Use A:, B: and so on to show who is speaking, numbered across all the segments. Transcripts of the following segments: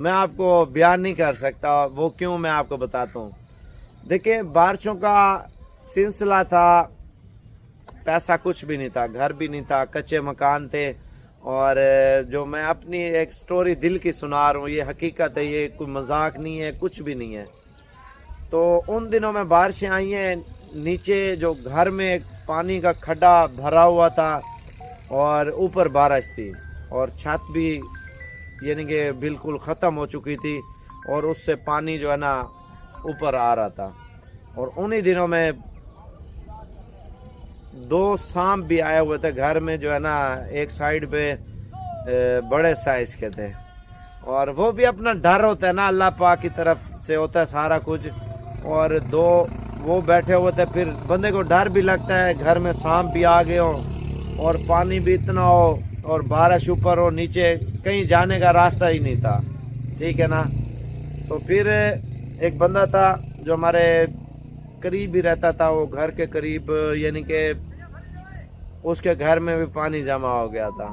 A: میں آپ کو بیان نہیں کر سکتا، وہ کیوں میں آپ کو بتاتا ہوں۔ دیکھیں بارشوں کا سلسلہ تھا، پیسہ کچھ بھی نہیں تھا، گھر بھی نہیں تھا، کچے مکان تھے، اور جو میں اپنی ایک سٹوری دل کی سنا رہا ہوں، یہ حقیقت ہے، یہ کوئی مذاق نہیں ہے، کچھ بھی نہیں ہے۔ تو ان دنوں میں بارشیں آئی ہیں، نیچے جو گھر میں ایک پانی کا کھڈا بھرا ہوا تھا اور اوپر بارش تھی، اور چھت بھی یعنی کہ بالکل ختم ہو چکی تھی، اور اس سے پانی جو ہے نا اوپر آ رہا تھا۔ اور انہی دنوں میں 2 سانپ بھی آئے ہوئے تھے گھر میں، جو ہے نا ایک سائیڈ پہ بڑے سائز کے تھے، اور وہ بھی اپنا ڈر ہوتا ہے نا، اللہ پاک کی طرف سے ہوتا ہے سارا کچھ، اور 2 وہ بیٹھے ہوئے تھے، پھر بندے کو ڈر بھی لگتا ہے گھر میں سانپ بھی آ گئے ہوں اور پانی بھی اتنا ہو اور بارش اوپر ہو، نیچے کہیں جانے کا راستہ ہی نہیں تھا، ٹھیک ہے نا۔ تو پھر ایک بندہ تھا جو ہمارے قریب ہی رہتا تھا، وہ گھر کے قریب، یعنی کہ اس کے گھر میں بھی پانی جمع ہو گیا تھا۔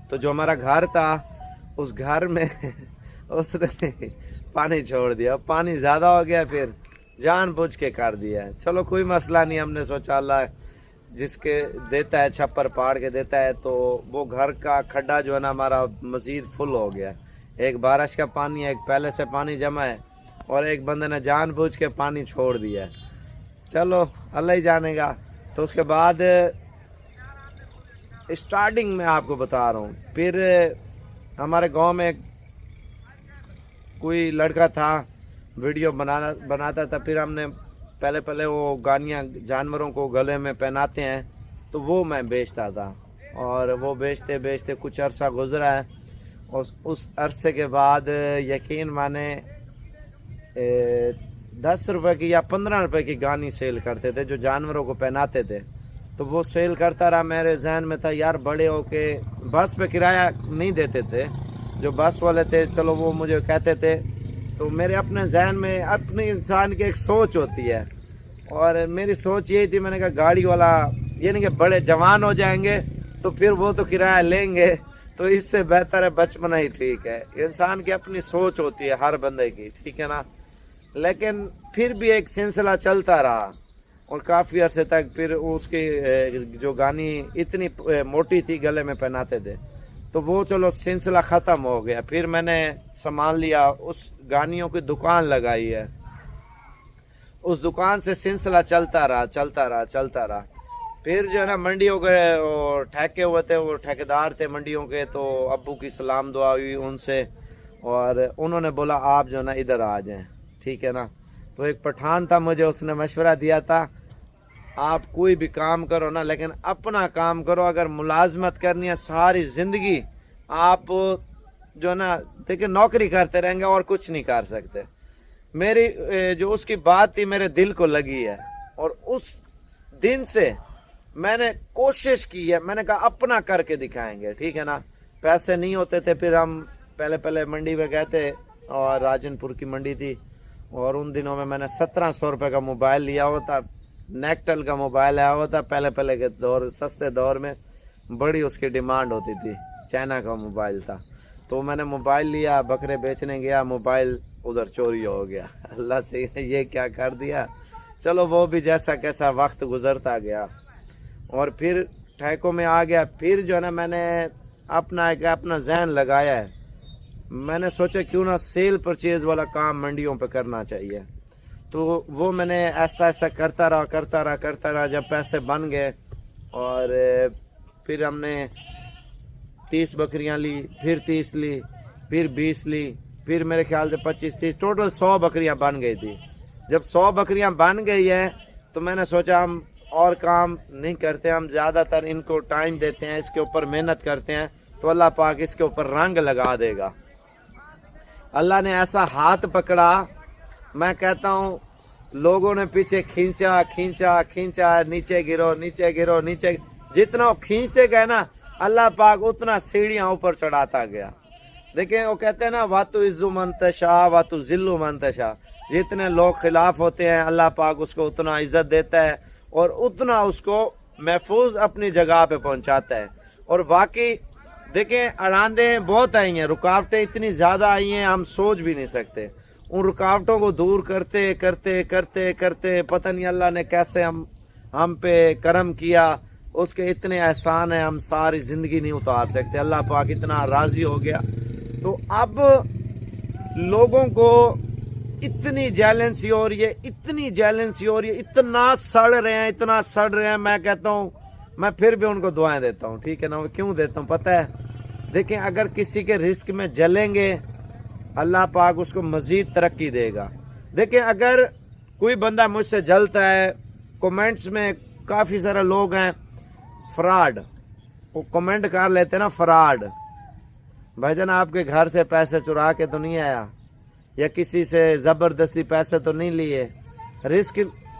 A: تو جو ہمارا گھر تھا اس گھر میں اس نے پانی چھوڑ دیا، پانی زیادہ ہو گیا، پھر جان بوجھ کے کر دیا ہے۔ چلو کوئی مسئلہ نہیں، ہم نے سوچا اللہ جس کے دیتا ہے چھپر پاڑ کے دیتا ہے، تو وہ گھر کا کھڈا جو ہے نا ہمارا مزید فل ہو گیا، ایک بارش کا پانی ہے، ایک پہلے سے پانی جمع ہے، اور ایک بندے نے جان بوجھ کے پانی چھوڑ دیا ہے۔ چلو اللہ ہی جانے گا۔ تو اس کے بعد اسٹارٹنگ میں آپ کو بتا رہا ہوں، پھر ہمارے گاؤں میں کوئی لڑکا تھا ویڈیو بناتا تھا، پھر ہم نے پہلے وہ گانیاں جانوروں کو گلے میں پہناتے ہیں، تو وہ میں بیچتا تھا، اور وہ بیچتے کچھ عرصہ گزرا ہے، اس عرصے کے بعد یقین مانے 10 روپے کی یا 15 روپے کی گانی سیل کرتے تھے جو جانوروں کو پہناتے تھے۔ تو وہ سیل کرتا رہا، میرے ذہن میں تھا یار بڑے ہو کے بس پہ کرایہ نہیں دیتے تھے جو بس والے تھے، چلو وہ مجھے کہتے تھے، تو میرے اپنے ذہن میں اپنے انسان کی ایک سوچ ہوتی ہے، اور میری سوچ یہی تھی، میں نے کہا گاڑی والا یعنی کہ بڑے جوان ہو جائیں گے تو پھر وہ تو کرایہ لیں گے، تو اس سے بہتر ہے بچپنا ہی ٹھیک ہے۔ انسان کی اپنی سوچ ہوتی ہے ہر بندے کی، ٹھیک ہے نا۔ لیکن پھر بھی ایک سلسلہ چلتا رہا، اور کافی عرصے تک پھر اس کی جو گانی اتنی موٹی تھی گلے میں پہناتے تھے، تو وہ چلو سلسلہ ختم ہو گیا۔ پھر میں نے سامان لیا، اس گانیوں کی دکان لگائی ہے، اس دکان سے سلسلہ چلتا رہا۔ پھر جو ہے نا منڈیوں کے ٹھیکے ہوئے تھے، وہ ٹھیکیدار تھے منڈیوں کے، تو ابو کی سلام دعا ہوئی ان سے، اور انہوں نے بولا آپ جو ہے نا ادھر آ جائیں، ٹھیک ہے نا۔ تو ایک پٹھان تھا، مجھے اس نے مشورہ دیا تھا آپ کوئی بھی کام کرو نا لیکن اپنا کام کرو، اگر ملازمت کرنی ہے ساری زندگی آپ جو ہے نا دیکھیں نوکری کرتے رہیں گے اور کچھ نہیں کر سکتے۔ میری جو اس کی بات تھی میرے دل کو لگی ہے، اور اس دن سے میں نے کوشش کی ہے، میں نے کہا اپنا کر کے دکھائیں گے، ٹھیک ہے نا۔ پیسے نہیں ہوتے تھے، پھر ہم پہلے منڈی میں گئے تھے، اور راجن پور کی منڈی تھی، اور ان دنوں میں نے 1700 روپے کا موبائل لیا ہوا تھا، نیکٹل کا موبائل آیا ہوا تھا، پہلے کے دور سستے دور میں بڑی اس کی ڈیمانڈ ہوتی تھی، چائنا کا موبائل تھا۔ تو میں نے موبائل لیا، بکرے بیچنے گیا، موبائل ادھر چوری ہو گیا، اللہ سے یہ کیا کر دیا۔ چلو وہ بھی جیسا کیسا وقت گزرتا گیا، اور پھر ٹھیکوں میں آ گیا۔ پھر جو ہے نا میں نے اپنا ذہن لگایا ہے، میں نے سوچا کیوں نہ سیل پرچیز والا کام منڈیوں پہ کرنا چاہیے۔ تو وہ میں نے ایسا کرتا رہا، جب پیسے بن گئے، اور پھر ہم نے 30 بکریاں لی، پھر 30 لی، پھر 20 لی، پھر میرے خیال سے 25-30، ٹوٹل 100 بکریاں بن گئی تھی۔ جب 100 بکریاں بن گئی ہیں تو میں نے سوچا ہم اور کام نہیں کرتے، ہم زیادہ تر ان کو ٹائم دیتے ہیں، اس کے اوپر محنت کرتے ہیں، تو اللہ پاک اس کے اوپر رنگ لگا دے گا۔ اللہ نے ایسا ہاتھ پکڑا، میں کہتا ہوں لوگوں نے پیچھے کھینچا، نیچے گرو، جتنا وہ کھینچتے گئے نا اللہ پاک اتنا سیڑھیاں اوپر چڑھاتا گیا۔ دیکھیں وہ کہتے ہیں نا واتو عزو منتشا واتو ذلو منتشا، جتنے لوگ خلاف ہوتے ہیں اللہ پاک اس کو اتنا عزت دیتا ہے، اور اتنا اس کو محفوظ اپنی جگہ پہ پہنچاتا ہے۔ اور باقی دیکھیں اڑاندیں بہت آئی ہیں, رکاوٹیں اتنی زیادہ آئی ہیں ہم سوچ بھی نہیں سکتے. ان رکاوٹوں کو دور کرتے کرتے کرتے کرتے پتہ نہیں اللہ نے کیسے ہم پہ کرم کیا, اس کے اتنے احسان ہیں ہم ساری زندگی نہیں اتار سکتے. اللہ پاک اتنا راضی ہو گیا. تو اب لوگوں کو اتنی جیلنسی ہو رہی ہے, اتنی جیلنسی ہو رہی ہے, اتنا سڑ رہے ہیں, اتنا سڑ رہے ہیں. میں کہتا ہوں میں پھر بھی ان کو دعائیں دیتا ہوں, ٹھیک ہے نا. کیوں دیتا ہوں پتہ ہے, دیکھیں اگر کسی کے رزق میں جلیں گے اللہ پاک اس کو مزید ترقی دے گا. دیکھیں اگر کوئی بندہ مجھ سے جلتا ہے, کومنٹس میں کافی سارے لوگ ہیں فراڈ, وہ کمنٹ کر لیتے نا فراڈ. بھائی جان آپ کے گھر سے پیسے چرا کے تو نہیں آیا, یا کسی سے زبردستی پیسے تو نہیں لیے, رزق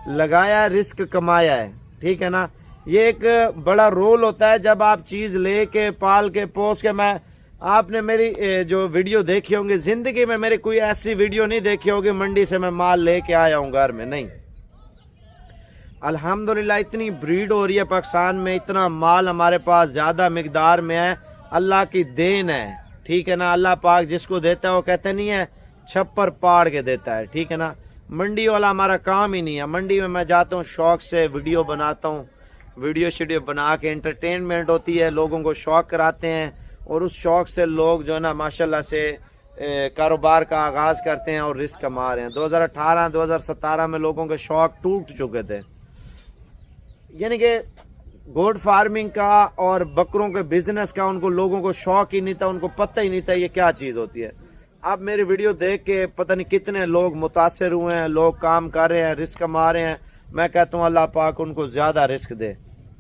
A: لگایا, رزق کمایا ہے, ٹھیک ہے نا. یہ ایک بڑا رول ہوتا ہے جب آپ چیز لے کے پال کے پوس کے. آپ نے میری جو ویڈیو دیکھی ہوں گی, زندگی میں میری کوئی ایسی ویڈیو نہیں دیکھی ہوگی منڈی سے میں مال لے کے آیا ہوں گھر میں, نہیں. الحمدللہ اتنی بریڈ ہو رہی ہے پاکستان میں, اتنا مال ہمارے پاس زیادہ مقدار میں ہے, اللہ کی دین ہے, ٹھیک ہے نا. اللہ پاک جس کو دیتا ہے وہ کہتے نہیں ہے چھپر پاڑ کے دیتا ہے, ٹھیک ہے نا. منڈی والا ہمارا کام ہی نہیں ہے. منڈی میں جاتا ہوں شوق سے, ویڈیو بناتا ہوں, ویڈیو شیڈیو بنا کے انٹرٹینمنٹ ہوتی ہے, لوگوں کو شوق کراتے ہیں, اور اس شوق سے لوگ جو ہے نا ماشاءاللہ سے کاروبار کا آغاز کرتے ہیں اور رزق کما رہے ہیں. 2018-2017 میں لوگوں کے شوق ٹوٹ چکے تھے, یعنی کہ گوڈ فارمنگ کا اور بکروں کے بزنس کا ان کو لوگوں کو شوق ہی نہیں تھا, ان کو پتہ ہی نہیں تھا یہ کیا چیز ہوتی ہے. اب میری ویڈیو دیکھ کے پتہ نہیں کتنے لوگ متاثر ہوئے ہیں, لوگ کام کر رہے ہیں, رزق کما رہے ہیں. میں کہتا ہوں اللہ پاک ان کو زیادہ رزق دے.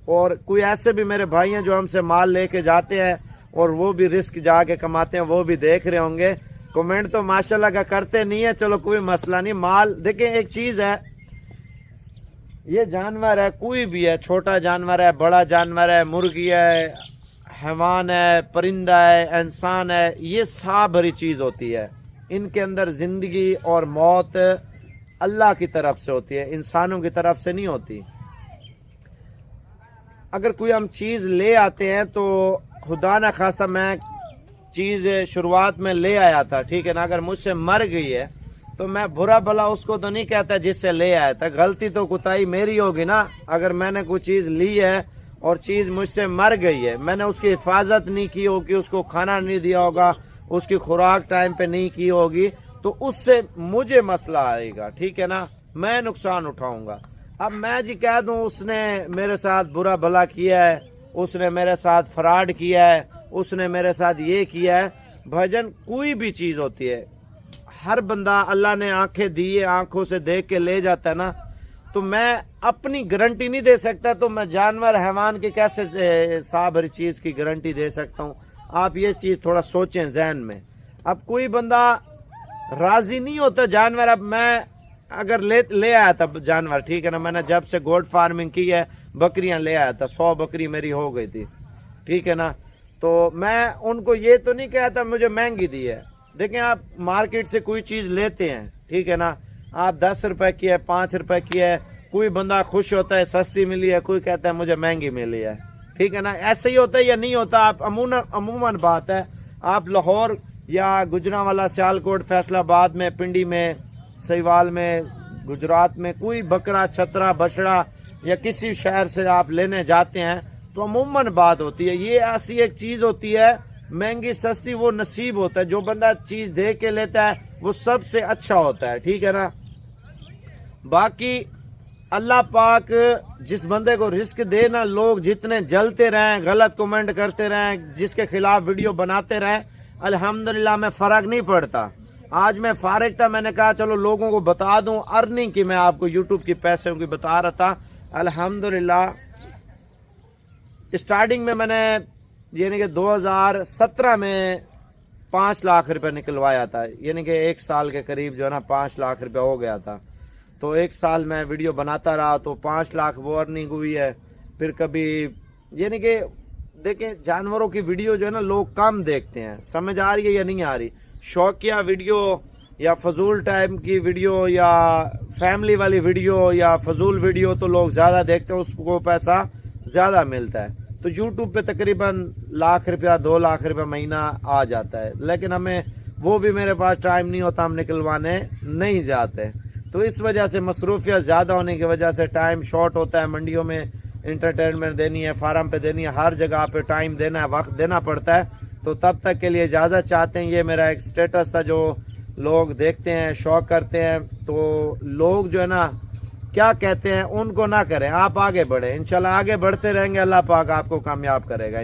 A: اور کوئی ایسے بھی میرے بھائی ہیں جو ہم سے مال لے کے جاتے ہیں اور وہ بھی رزق جا کے کماتے ہیں, وہ بھی دیکھ رہے ہوں گے. کمنٹ تو ماشاءاللہ کا کرتے نہیں ہے, چلو کوئی مسئلہ نہیں. مال دیکھیں ایک چیز ہے, یہ جانور ہے کوئی بھی ہے, چھوٹا جانور ہے, بڑا جانور ہے, مرغی ہے, حیوان ہے, پرندہ ہے, انسان ہے, یہ سا بھری چیز ہوتی ہے. ان کے اندر زندگی اور موت اللہ کی طرف سے ہوتی ہے, انسانوں کی طرف سے نہیں ہوتی. اگر کوئی ہم چیز لے آتے ہیں تو خدا نہ خواستہ میں چیز شروعات میں لے آیا تھا, ٹھیک ہے نا, اگر مجھ سے مر گئی ہے تو میں برا بھلا اس کو تو نہیں کہتا جس سے لے آیا تھا. غلطی تو کوتاہی میری ہوگی نا. اگر میں نے کوئی چیز لی ہے اور چیز مجھ سے مر گئی ہے, میں نے اس کی حفاظت نہیں کی ہوگی, اس کو کھانا نہیں دیا ہوگا, اس کی خوراک ٹائم پہ نہیں کی ہوگی, تو اس سے مجھے مسئلہ آئے گا, ٹھیک ہے نا, میں نقصان اٹھاؤں گا. اب میں جی کہہ دوں اس نے میرے ساتھ برا بھلا کیا ہے, اس نے میرے ساتھ فراڈ کیا ہے, اس نے میرے ساتھ یہ کیا ہے. بھجن کوئی بھی چیز ہوتی ہے, ہر بندہ اللہ نے آنکھیں دی ہے, آنکھوں سے دیکھ کے لے جاتا ہے نا. تو میں اپنی گارنٹی نہیں دے سکتا, تو میں جانور حیوان کی کیسے سا بھری چیز کی گارنٹی دے سکتا ہوں. آپ یہ چیز تھوڑا سوچیں ذہن میں. اب کوئی بندہ راضی نہیں ہوتا جانور. اب میں اگر لے آیا تھا جانور, ٹھیک ہے نا, میں نے جب سے گوڈ فارمنگ کی ہے بکریاں لے آیا تھا, 100 بکری میری ہو گئی تھی, ٹھیک ہے نا. تو میں ان کو یہ تو نہیں کہتا مجھے مہنگی دی ہے. دیکھیں آپ مارکیٹ سے کوئی چیز لیتے ہیں, ٹھیک ہے نا, آپ 10 روپے کی ہے, 5 روپے کی ہے, کوئی بندہ خوش ہوتا ہے سستی ملی ہے, کوئی کہتا ہے مجھے مہنگی ملی ہے, ٹھیک ہے نا. ایسے ہی ہوتا ہے یا نہیں ہوتا. آپ عموماً بات ہے, آپ لاہور یا گجرانوالہ, سیالکوٹ, فیصل آباد میں, پنڈی میں, سہیوال میں, گجرات میں کوئی بکرا, چھترا, بچڑا یا کسی شہر سے آپ لینے جاتے ہیں تو عموماً بات ہوتی ہے, یہ ایسی ایک چیز ہوتی ہے مہنگی سستی وہ نصیب ہوتا ہے. جو بندہ چیز دے کے لیتا ہے وہ سب سے اچھا ہوتا ہے, ٹھیک ہے نا. باقی اللہ پاک جس بندے کو رزق دے نا, لوگ جتنے جلتے رہیں, غلط کمنٹ کرتے رہیں, جس کے خلاف ویڈیو بناتے رہیں, الحمدللہ میں فرق نہیں پڑتا. آج میں فارغ تھا, میں نے کہا چلو لوگوں کو بتا دوں ارننگ کی. میں آپ کو یوٹیوب کی پیسوں کی بتا رہا تھا. الحمدللہ اسٹارٹنگ میں نے یعنی کہ 2017 میں 5 لاکھ روپے نکلوایا تھا, یعنی کہ 1 سال کے قریب جو ہے نا 5 لاکھ روپے ہو گیا تھا. تو 1 سال میں ویڈیو بناتا رہا تو 5 لاکھ وہ ارننگ ہوئی ہے. پھر کبھی یعنی کہ دیکھیں جانوروں کی ویڈیو جو ہے نا لوگ کم دیکھتے ہیں, سمجھ آ رہی ہے یا نہیں آ رہی. شوقیہ ویڈیو یا فضول ٹائم کی ویڈیو یا فیملی والی ویڈیو یا فضول ویڈیو تو لوگ زیادہ دیکھتے ہیں, اس کو پیسہ زیادہ ملتا ہے. تو یوٹیوب پہ تقریباً 1,00,000 روپیہ 2,00,000 روپیہ مہینہ آ جاتا ہے، لیکن ہمیں وہ بھی میرے پاس ٹائم نہیں ہوتا، ہم نکلوانے نہیں جاتے. تو اس وجہ سے مصروفیت زیادہ ہونے کی وجہ سے ٹائم شارٹ ہوتا ہے. منڈیوں میں انٹرٹینمنٹ دینی ہے، فارم پہ دینی ہے، ہر جگہ پہ ٹائم دینا ہے، وقت دینا پڑتا ہے. تو تب تک کے لیے اجازت چاہتے ہیں. یہ میرا ایک سٹیٹس تھا جو لوگ دیکھتے ہیں، شوق کرتے ہیں. تو لوگ جو ہے نا کیا کہتے ہیں ان کو نہ کریں، آپ آگے بڑھیں. انشاءاللہ آگے بڑھتے رہیں گے، اللہ پاک آپ کو کامیاب کرے گا.